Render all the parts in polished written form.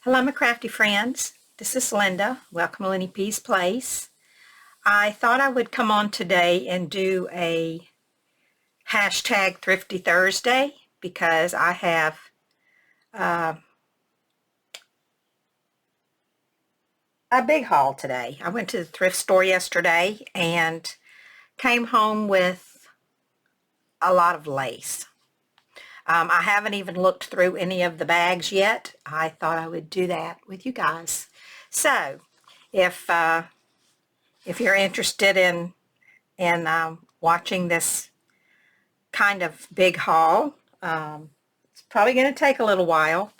Hello, my crafty friends. This is Linda. Welcome to Lenny P's Place. I thought I would come on today and do a hashtag Thrifty Thursday because I have a big haul today. I went to the thrift store yesterday and came home with a lot of lace. I haven't even looked through any of the bags yet. I thought I would do that with you guys. So, if you're interested in watching this kind of big haul, it's probably going to take a little while.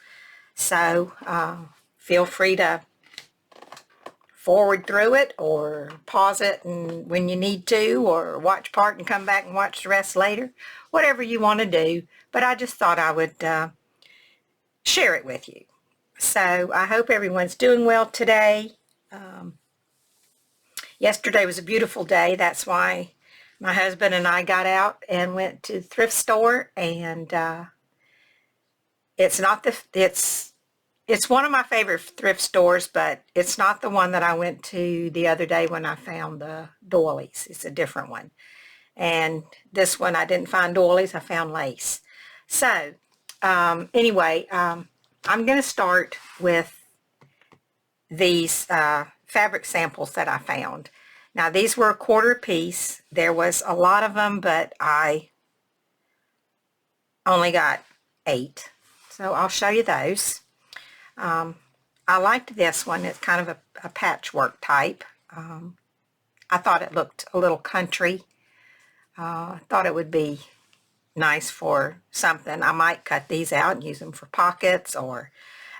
So feel free to forward through it or pause it and when you need to, or watch part and come back and watch the rest later. Whatever you want to do. But I just thought I would share it with you. So I hope everyone's doing well today. Yesterday was a beautiful day. That's why my husband and I got out and went to the thrift store, and it's one of my favorite thrift stores, but it's not the one that I went to the other day when I found the doilies. It's a different one. And this one I didn't find doilies, I found lace. So anyway, I'm going to start with these fabric samples that I found. Now these were a quarter piece. There was a lot of them, but I only got 8. So I'll show you those. I liked this one. It's kind of a patchwork type. I thought it looked a little country. I thought it would be nice for something. I might cut these out and use them for pockets, or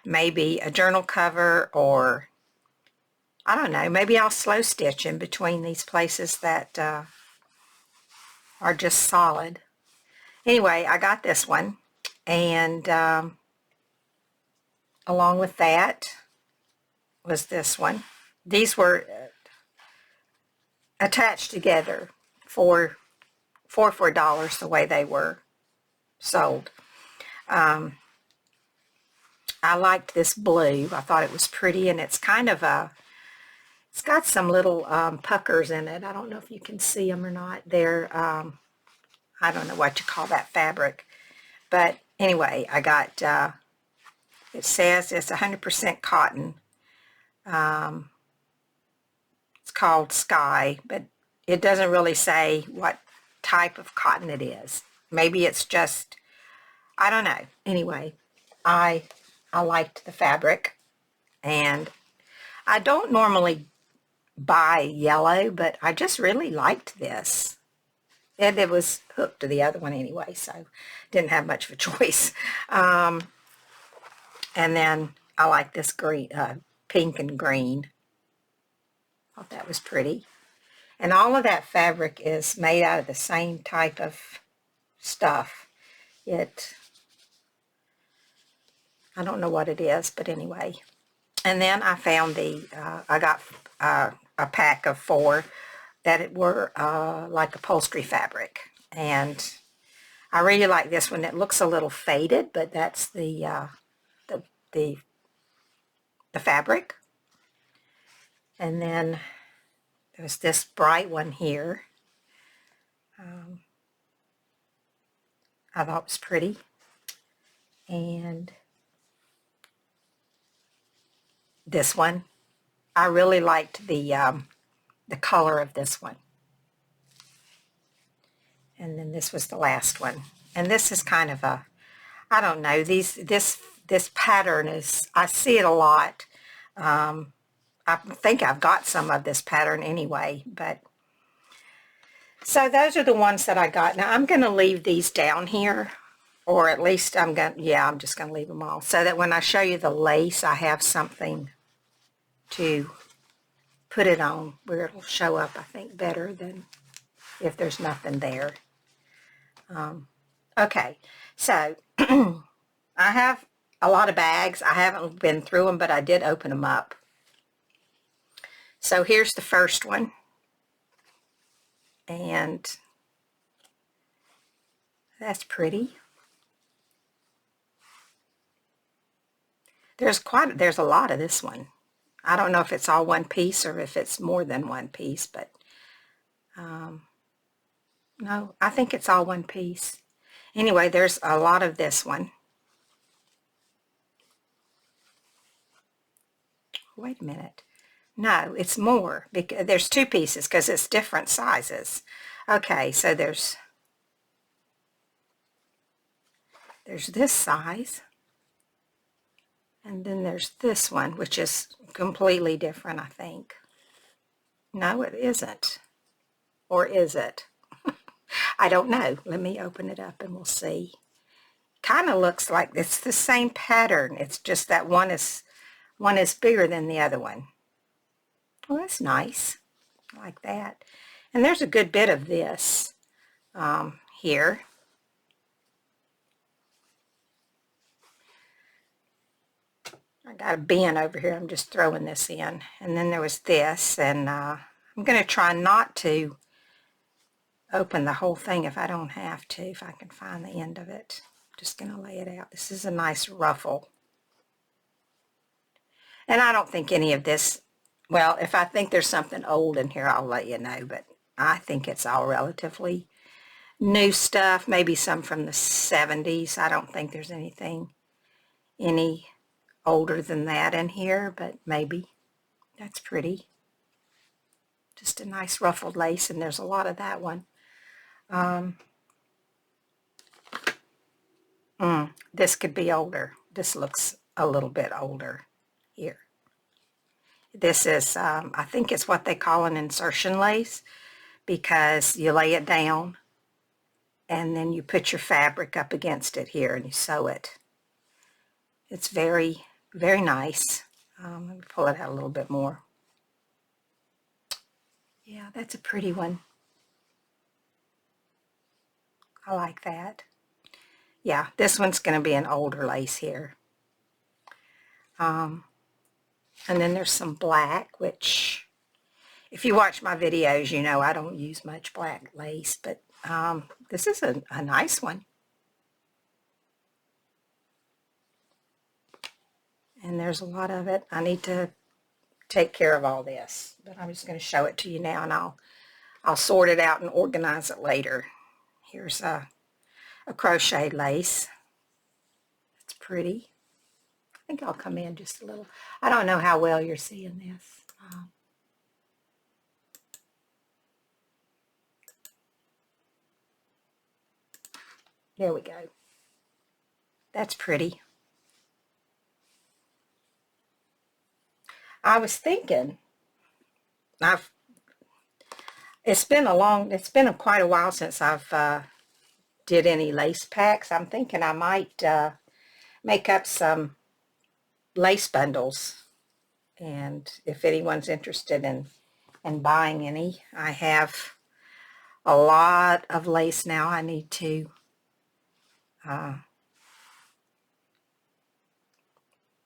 maybe a journal cover, or I don't know, maybe I'll slow stitch in between these places that are just solid. Anyway, I got this one, and along with that was this one. These were attached together for $4 the way they were sold. I liked this blue. I thought it was pretty, and it's kind of it's got some little puckers in it. I don't know if you can see them or not. They're, I don't know what you call that fabric. But anyway, I got, it says it's 100% cotton. It's called Sky, but it doesn't really say what type of cotton it is. Maybe it's just, I don't know. Anyway, I liked the fabric, and I don't normally buy yellow, but I just really liked this. And it was hooked to the other one anyway, so didn't have much of a choice. And then I like this green, pink and green. Thought that was pretty. And all of that fabric is made out of the same type of stuff. I don't know what it is, but anyway. And then I found I got a pack of 4 that were like upholstery fabric. And I really like this one. It looks a little faded, but that's the fabric. And then there's this bright one here. I thought it was pretty. And this one, I really liked the color of this one. And then this was the last one. And this is kind of a, I don't know, this pattern is, I see it a lot. I think I've got some of this pattern anyway, but so those are the ones that I got. Now I'm going to leave these down here, or at least I'm just going to leave them all so that when I show you the lace, I have something to put it on where it'll show up, I think, better than if there's nothing there. Okay, so I have a lot of bags. I haven't been through them, but I did open them up. So here's the first one. And that's pretty. There's a lot of this one. I don't know if it's all one piece or if it's more than one piece, but no, I think it's all one piece. Anyway, there's a lot of this one. Wait a minute. No, it's more because there's two pieces because it's different sizes. Okay, so there's this size, and then there's this one, which is completely different, I think. No, it isn't. Or is it? I don't know. Let me open it up and we'll see. Kind of looks like it's the same pattern. It's just that one is bigger than the other one. Well, that's nice. I like that. And there's a good bit of this here. I got a bin over here. I'm just throwing this in. And then there was this, and I'm going to try not to open the whole thing if I don't have to, if I can find the end of it. I'm just going to lay it out. This is a nice ruffle. And I don't think any of this, well, if I think there's something old in here, I'll let you know, but I think it's all relatively new stuff, maybe some from the 70s. I don't think there's anything any older than that in here, but maybe. That's pretty. Just a nice ruffled lace, and there's a lot of that one. This could be older. This looks a little bit older here. This is, I think it's what they call an insertion lace, because you lay it down and then you put your fabric up against it here and you sew it. It's very, very nice. Let me pull it out a little bit more. Yeah, that's a pretty one. I like that. Yeah, this one's going to be an older lace here. And then there's some black, which if you watch my videos, you know I don't use much black lace, but this is a nice one. And there's a lot of it. I need to take care of all this, but I'm just going to show it to you now, and I'll sort it out and organize it later. Here's a crochet lace. It's pretty. I think I'll come in just a little. I don't know how well you're seeing this. There we go. That's pretty. I was thinking, it's been quite a while since I've did any lace packs. I'm thinking I might make up some lace bundles, and if anyone's interested in buying any, I have a lot of lace now. I need to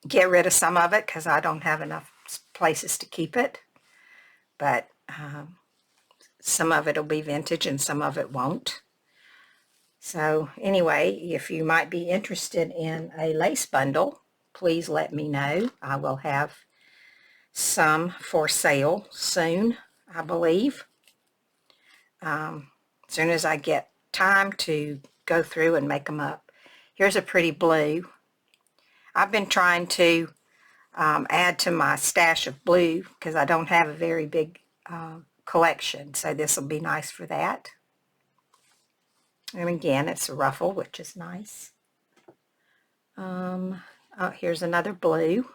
get rid of some of it because I don't have enough places to keep it, but some of it will be vintage and some of it won't. So anyway, if you might be interested in a lace bundle, please let me know. I will have some for sale soon, I believe. As soon as I get time to go through and make them up. Here's a pretty blue. I've been trying to add to my stash of blue because I don't have a very big collection, so this will be nice for that. And again, it's a ruffle, which is nice. Oh, here's another blue.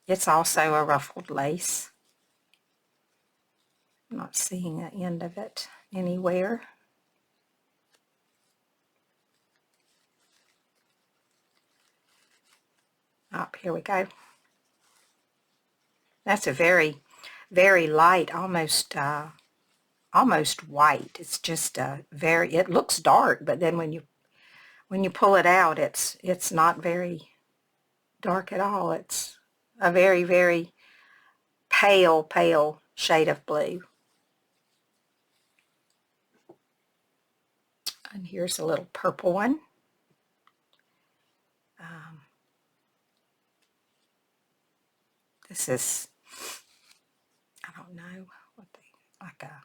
It's also a ruffled lace. I'm not seeing the end of it anywhere. Oh, here we go. That's a very, very light, almost white. It's just it looks dark, but then when you pull it out, it's not very dark at all. It's a very, very pale shade of blue. And here's a little purple one. This is, I don't know, what they, like a,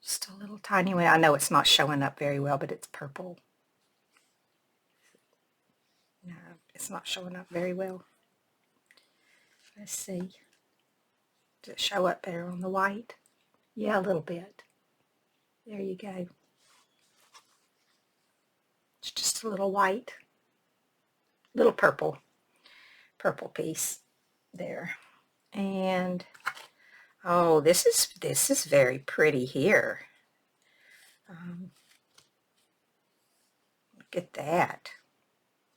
just a little tiny one. I know it's not showing up very well, but it's purple. No, it's not showing up very well. Let's see. Does it show up better on the white? Yeah, a little bit. There you go. It's just a little white, little purple piece there. And oh, this is very pretty here. Look at that.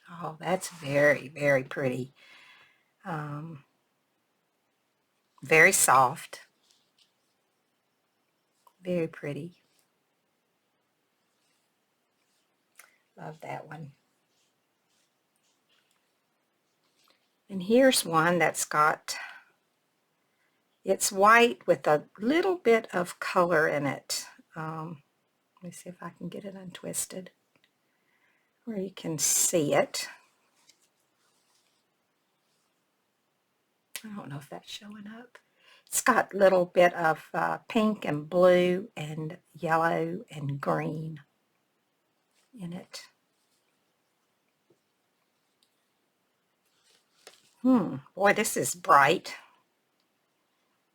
Oh, that's very, very pretty. Very soft. Very pretty. Love that one. And here's one that's got, it's white with a little bit of color in it. Let me see if I can get it untwisted where you can see it. I don't know if that's showing up. It's got a little bit of pink and blue and yellow and green in it. Boy, this is bright.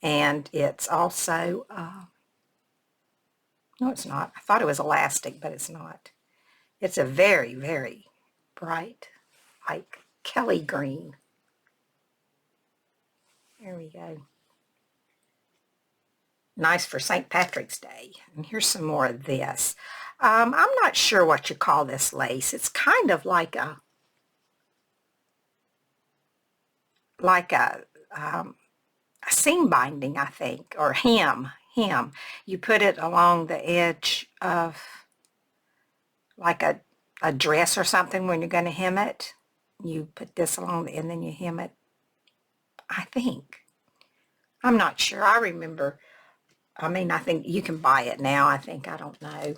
And it's also, no, it's not. I thought it was elastic, but it's not. It's a very, very bright, like Kelly green. There we go. Nice for St. Patrick's Day. And here's some more of this. I'm not sure what you call this lace. It's kind of like a seam binding, I think, or hem. You put it along the edge of like a dress or something when you're going to hem it. You put this along the, and then you hem it, I think. I'm not sure. I remember, I mean, I think you can buy it now. I think, I don't know.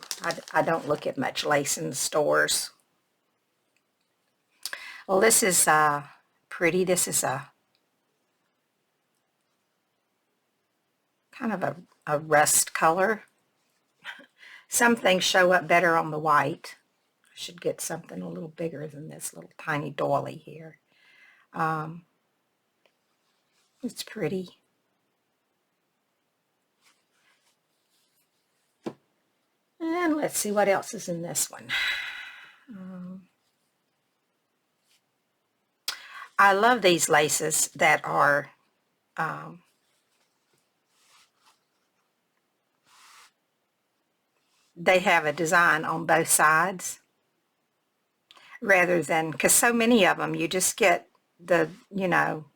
I don't look at much lace in the stores. Well, this is pretty. This is a kind of a rust color. Some things show up better on the white. I should get something a little bigger than this little tiny doily here. It's pretty. And let's see what else is in this one. I love these laces that are they have a design on both sides rather than, because so many of them you just get the, you know,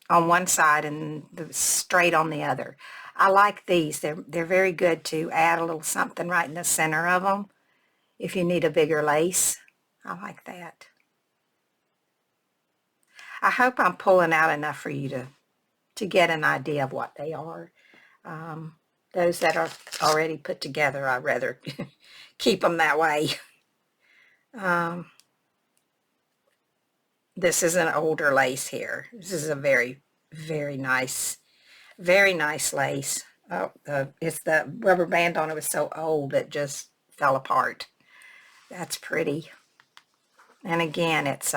on one side and the straight on the other. I like these. They're very good to add a little something right in the center of them if you need a bigger lace. I like that. I hope I'm pulling out enough for you to get an idea of what they are. Those that are already put together, I'd rather keep them that way. This is an older lace here. This is a very, very nice lace. Oh, it's the rubber band on it was so old it just fell apart. That's pretty. And again, it's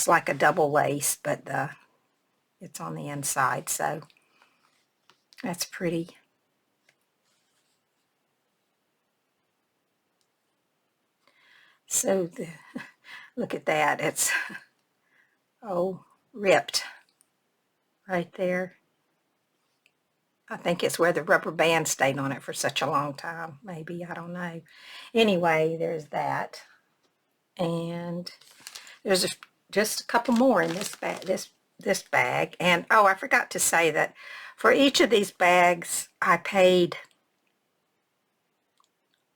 like a double lace, but it's on the inside, so that's pretty. So look at that. It's, oh, ripped right there. I think it's where the rubber band stayed on it for such a long time. Maybe, I don't know. Anyway, there's that. And there's just a couple more in this bag. This bag. And oh, I forgot to say that for each of these bags, I paid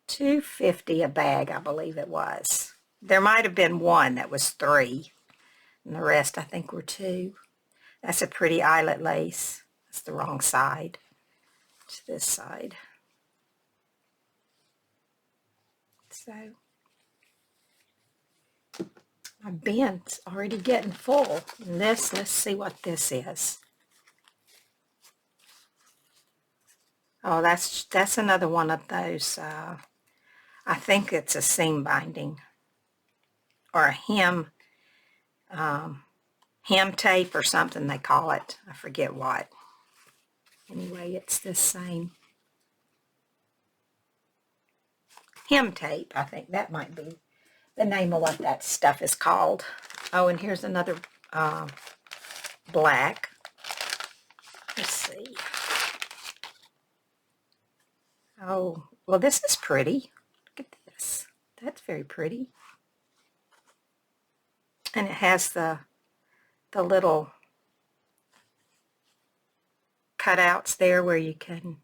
$2.50 a bag, I believe it was. There might have been one that was $3, and the rest I think were $2. That's a pretty eyelet lace. That's the wrong side. It's this side. So my bin's already getting full. And this, let's see what this is. Oh, that's another one of those, I think it's a seam binding or a hem tape or something they call it. I forget what. Anyway, it's this same hem tape. I think that might be the name of what that stuff is called. Oh, and here's another black. Let's see. Oh, well, this is pretty. Look at this. That's very pretty. And it has the little cutouts there where you can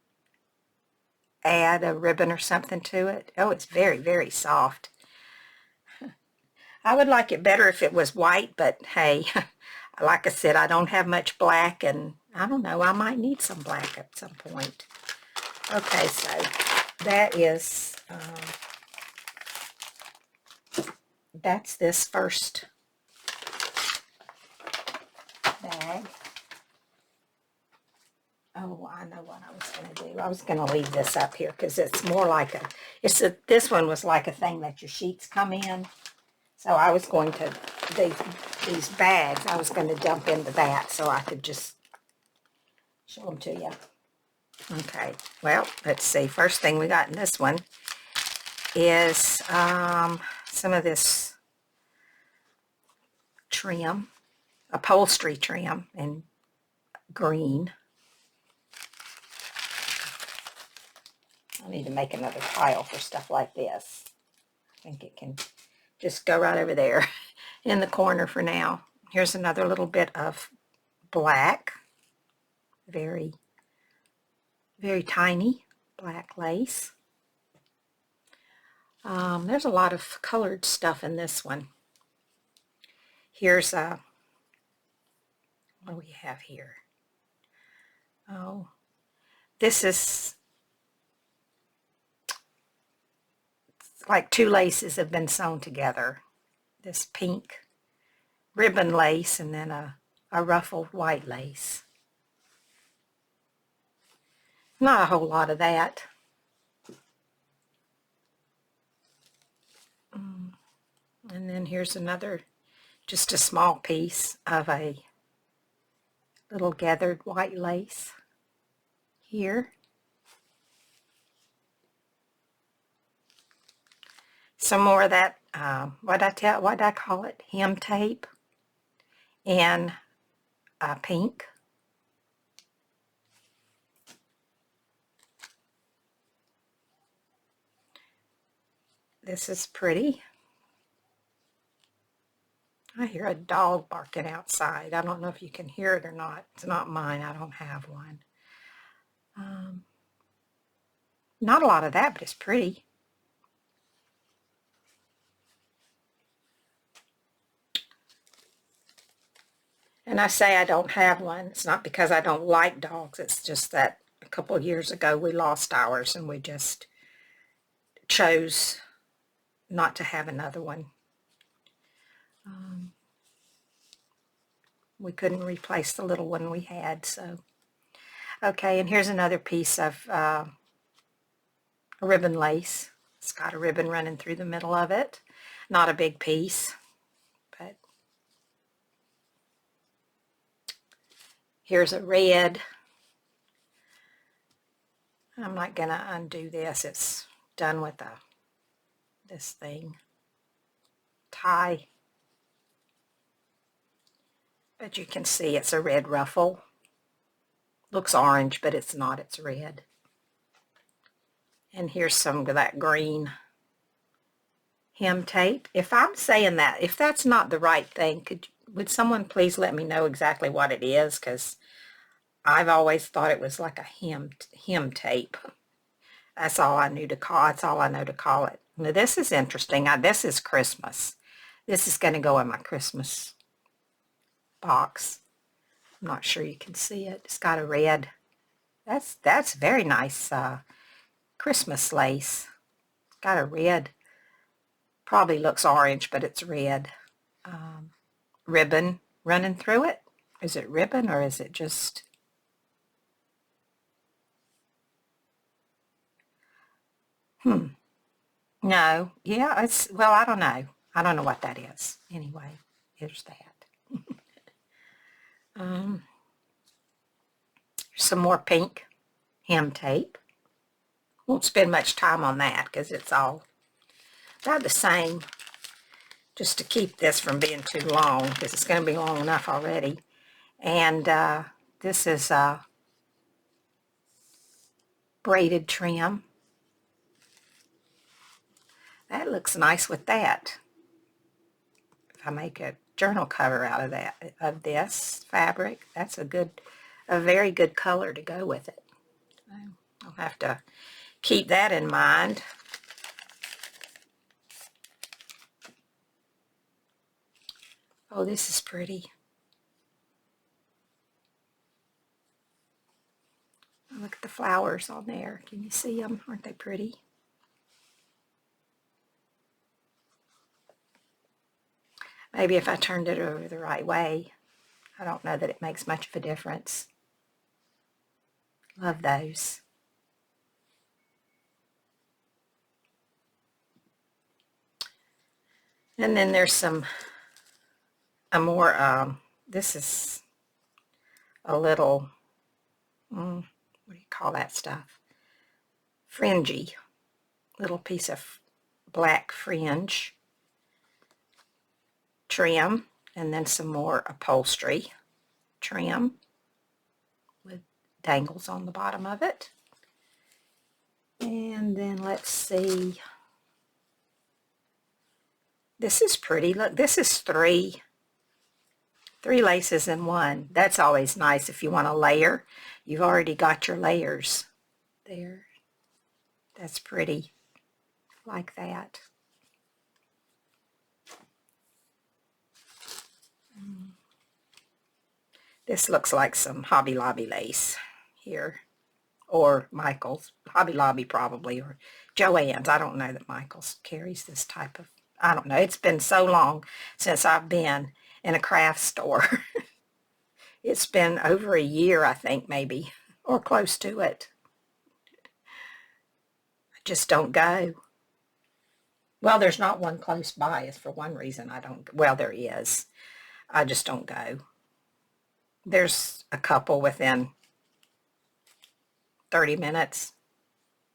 add a ribbon or something to it. Oh, it's very, very soft. I would like it better if it was white, but hey, like I said, I don't have much black, and I don't know, I might need some black at some point. Okay, so that is, that's this first bag. Oh, I know what I was going to do. I was going to leave this up here because it's more like this one was like a thing that your sheets come in. So I was going to, these bags, I was going to dump into that so I could just show them to you. Okay, well, let's see. First thing we got in this one is some of this trim, upholstery trim in green. I need to make another pile for stuff like this. I think it can just go right over there in the corner for now. Here's another little bit of black. Very, very tiny black lace. There's a lot of colored stuff in this one. Here's what do we have here? Oh, this is like two laces have been sewn together. This pink ribbon lace and then a ruffled white lace. Not a whole lot of that. And then here's another, just a small piece of a little gathered white lace here. Some more of that, what did I call it? Hem tape and pink. This is pretty. I hear a dog barking outside. I don't know if you can hear it or not. It's not mine. I don't have one. Not a lot of that, but it's pretty. And I say I don't have one. It's not because I don't like dogs. It's just that a couple of years ago we lost ours and we just chose not to have another one. We couldn't replace the little one we had, so. Okay, and here's another piece of ribbon lace. It's got a ribbon running through the middle of it. Not a big piece, but here's a red. I'm not going to undo this. It's done with this thing. Tie. But you can see it's a red ruffle. Looks orange, but it's not. It's red. And here's some of that green hem tape. If I'm saying that, if that's not the right thing, would someone please let me know exactly what it is? Because I've always thought it was like a hem tape. That's all I knew to call. That's all I know to call it. Now this is interesting. This is Christmas. This is going to go in my Christmas box. I'm not sure you can see it. It's got a red. That's very nice Christmas lace. It's got a red Probably looks orange, but it's red. Ribbon running through it. Is it ribbon or is it just... No. Yeah, it's... Well, I don't know. I don't know what that is. Anyway, here's that. Some more pink hem tape. Won't spend much time on that because it's all about the same, just to keep this from being too long because it's going to be long enough already. And this is braided trim. That looks nice with that. If I make a journal cover out of that, of this fabric, that's a very good color to go with it. I'll have to keep that in mind. Oh, this is pretty. Look at the flowers on there. Can you see them? Aren't they pretty? Maybe if I turned it over the right way. I don't know that it makes much of a difference. Love those. And then there's this is a little, what do you call that stuff? Fringy. Little piece of black fringe trim, and then some more upholstery trim with dangles on the bottom of it. And then let's see. This is pretty. Look, this is three laces in one. That's always nice if you want to layer. You've already got your layers there. That's pretty, like that. This looks like some Hobby Lobby lace here, or Michael's. Hobby Lobby probably, or Joann's. I don't know that Michael's carries this type of, I don't know. It's been so long since I've been in a craft store. It's been over a year, I think, maybe, or close to it. I just don't go. Well, there's not one close by, is for one reason I don't, well, there is. I just don't go. There's a couple within 30 minutes.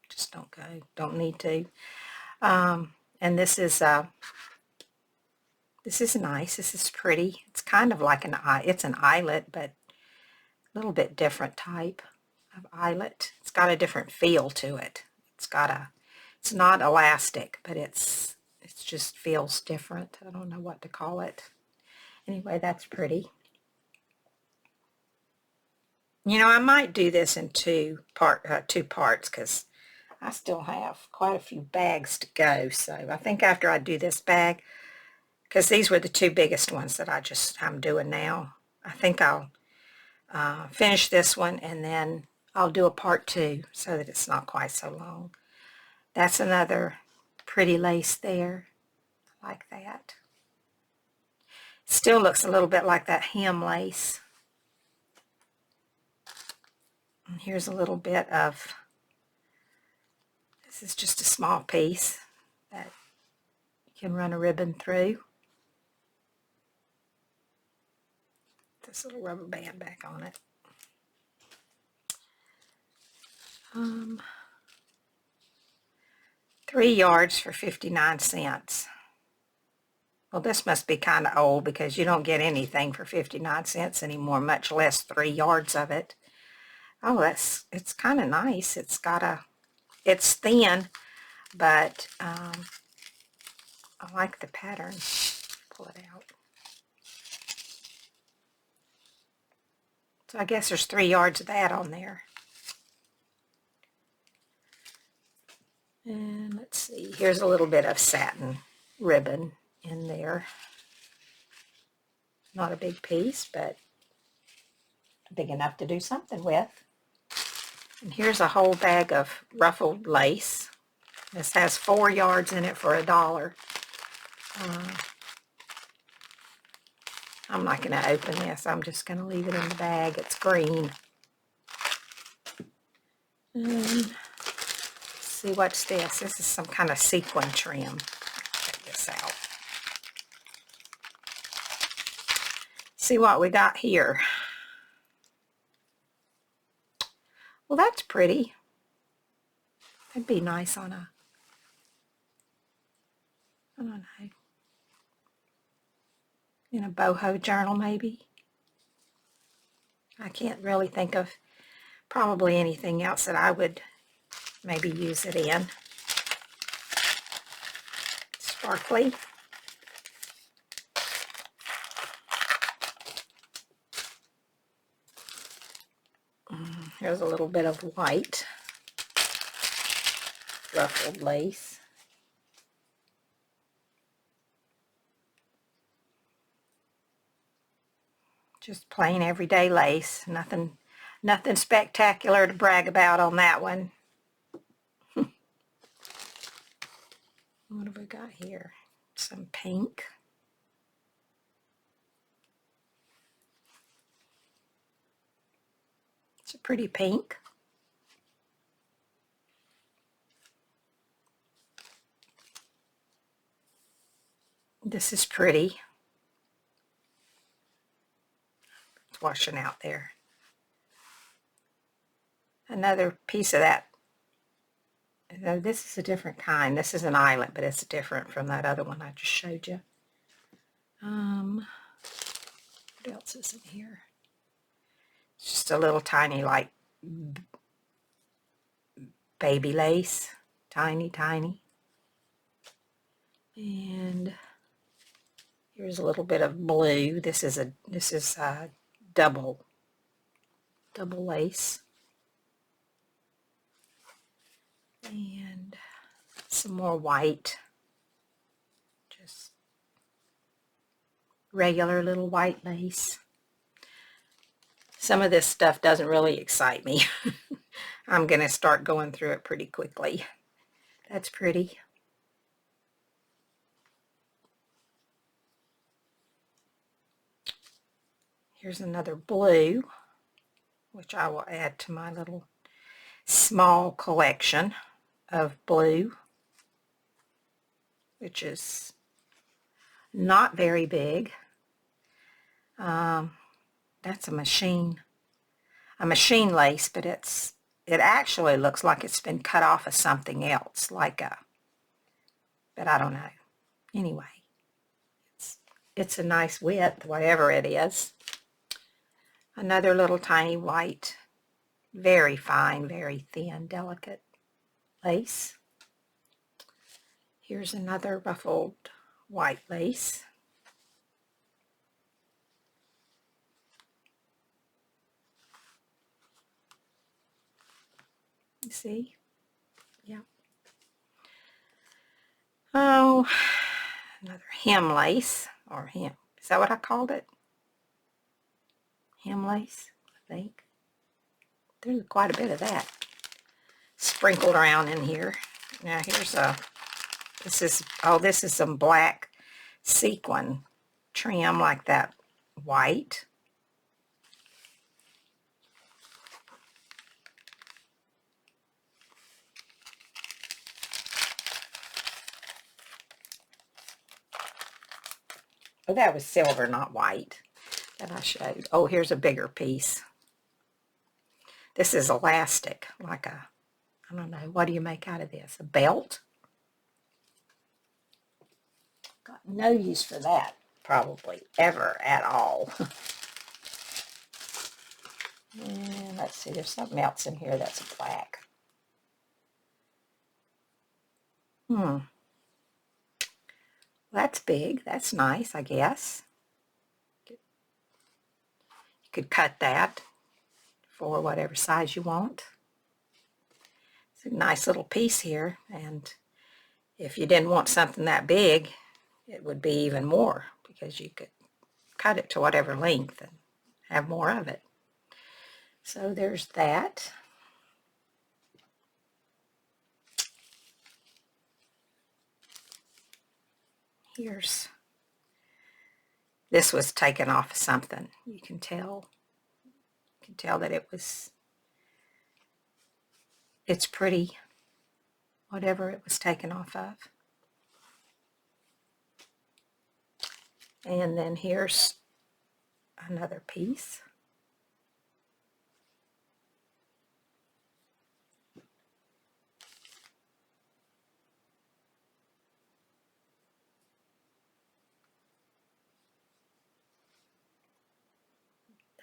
Just don't go. Don't need to. And this is nice. This is pretty. It's kind of like it's an eyelet, but a little bit different type of eyelet. It's got a different feel to it. It's not elastic, but it just feels different. I don't know what to call it. Anyway, that's pretty. You know, I might do this in two parts because I still have quite a few bags to go. So I think after I do this bag, because these were the two biggest ones that I'm doing now, I think I'll finish this one and then I'll do a part 2 so that it's not quite so long. That's another pretty lace there, like that. Still looks a little bit like that hem lace. And here's a little bit of, this is just a small piece that you can run a ribbon through. This little rubber band back on it. 3 yards for 59 cents. Well, this must be kind of old because you don't get anything for 59 cents anymore, much less 3 yards of it. Oh, it's kind of nice. It's thin, but I like the pattern. Pull it out. So I guess there's 3 yards of that on there. And let's see, here's a little bit of satin ribbon in there. Not a big piece, but big enough to do something with. And here's a whole bag of ruffled lace. This has 4 yards in it for $1. I'm not going to open this. I'm just going to leave it in the bag. It's green. And see, what's this? This is some kind of sequin trim. Check this out. See what we got here. Well, that's pretty. That'd be nice on a, I don't know, in a boho journal maybe. I can't really think of probably anything else that I would maybe use it in. Sparkly. Here's a little bit of white ruffled lace. Just plain everyday lace. Nothing spectacular to brag about on that one. What have we got here? Some pink. It's a pretty pink. This is pretty. It's washing out there. Another piece of that. This is a different kind. This is an eyelet, but it's different from that other one I just showed you. What else is in here? It's just a little tiny, like, baby lace. Tiny, tiny. And here's a little bit of blue. This is a double lace. And some more white. Just regular little white lace. Some of this stuff doesn't really excite me. I'm going to start going through it pretty quickly. That's pretty. Here's another blue, which I will add to my little small collection of blue, which is not very big. That's a machine lace, but it actually looks like it's been cut off of something else, but I don't know. Anyway, it's a nice width, whatever it is. Another little tiny white, very fine, very thin, delicate lace. Here's another ruffled white lace. You see? Yeah. Oh, another hem lace, or hem. Is that what I called it? Hem lace, I think. There's quite a bit of that sprinkled around in here. Now here's this is some black sequin trim like that white. Oh, that was silver, not white, that I showed. Oh, here's a bigger piece. This is elastic, like a, I don't know, what do you make out of this? A belt? Got no use for that, probably, ever at all. And let's see, there's something else in here that's black. That's big. That's nice, I guess. You could cut that for whatever size you want. It's a nice little piece here, and if you didn't want something that big, it would be even more, because you could cut it to whatever length and have more of it. So there's that. Here's, this was taken off of something. You can tell that it's pretty, whatever it was taken off of. And then here's another piece.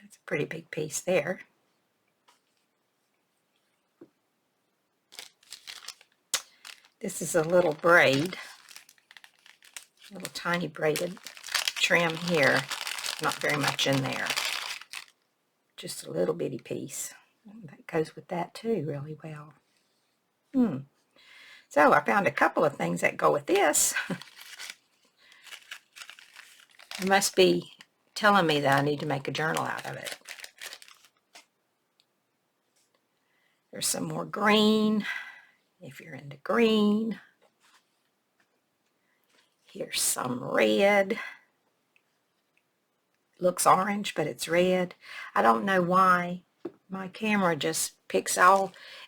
That's a pretty big piece there. This is a little braid, a little tiny braided trim here. Not very much in there. Just a little bitty piece. That goes with that too really well. So I found a couple of things that go with this. It must be telling me that I need to make a journal out of it. There's some more green, if you're into green. Here's some red. It looks orange, but it's red. I don't know why my camera just picks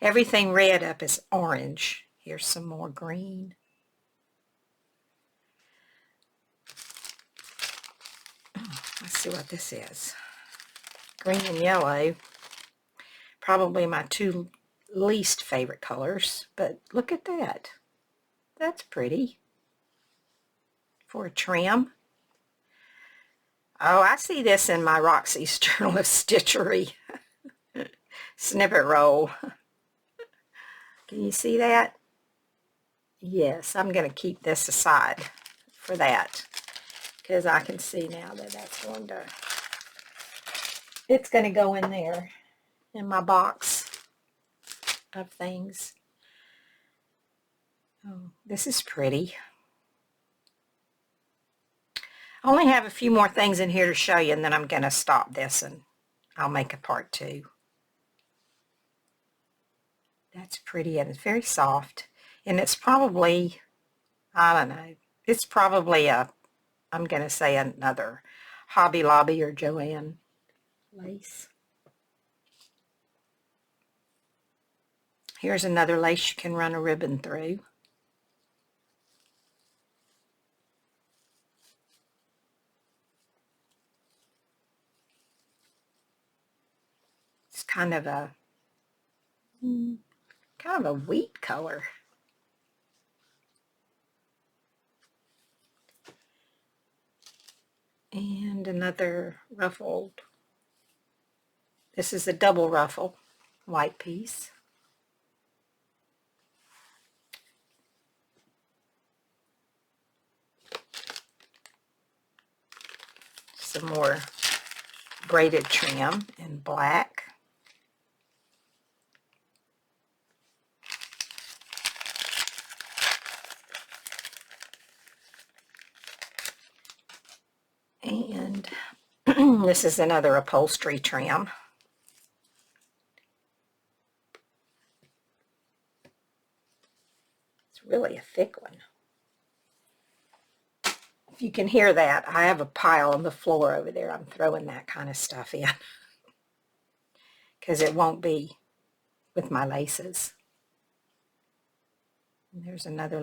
everything red up as orange. Here's some more green. Let's see what this is. Green and yellow. Probably my two least favorite colors, but look at that. That's pretty. For a trim. Oh, I see this in my Roxy's Journal of Stitchery snippet roll. Can you see that? Yes, I'm going to keep this aside for that, because I can see now that it's going to go in there in my box of things. Oh, this is pretty. I only have a few more things in here to show you, and then I'm going to stop this and I'll make a part 2. That's pretty, and it's very soft, and it's probably, I don't know, it's probably I'm going to say another Hobby Lobby or Joann lace. Here's another lace you can run a ribbon through. It's kind of a wheat color. And another ruffled. This is a double ruffle white piece. Some more braided trim in black. And this is another upholstery trim. It's really a thick one. If you can hear that, I have a pile on the floor over there. I'm throwing that kind of stuff in because it won't be with my laces. And there's another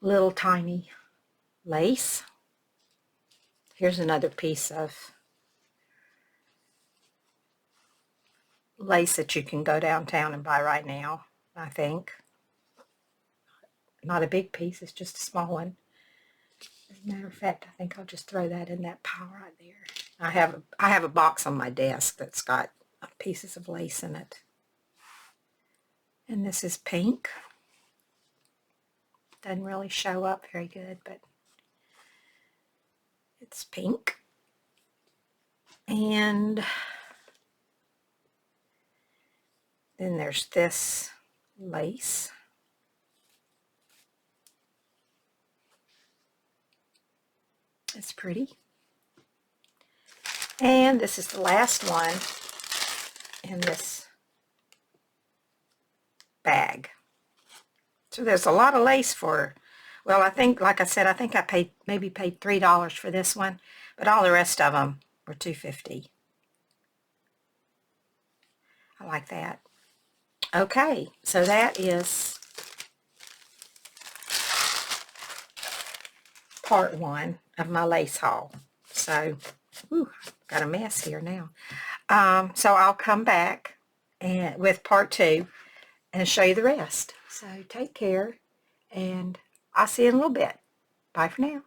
little tiny lace. Here's another piece of lace that you can go downtown and buy right now, I think. Not a big piece, it's just a small one. As a matter of fact, I think I'll just throw that in that pile right there. I have a box on my desk that's got pieces of lace in it. And this is pink. Doesn't really show up very good, but it's pink. And then there's this lace. It's pretty. And this is the last one in this bag. So there's a lot of lace for Well, I think, like I said, I think I maybe paid $3 for this one, but all the rest of them were $2.50. I like that. Okay, so that is part one of my lace haul. So, got a mess here now. So I'll come back and with part two and show you the rest. So take care, and I'll see you in a little bit. Bye for now.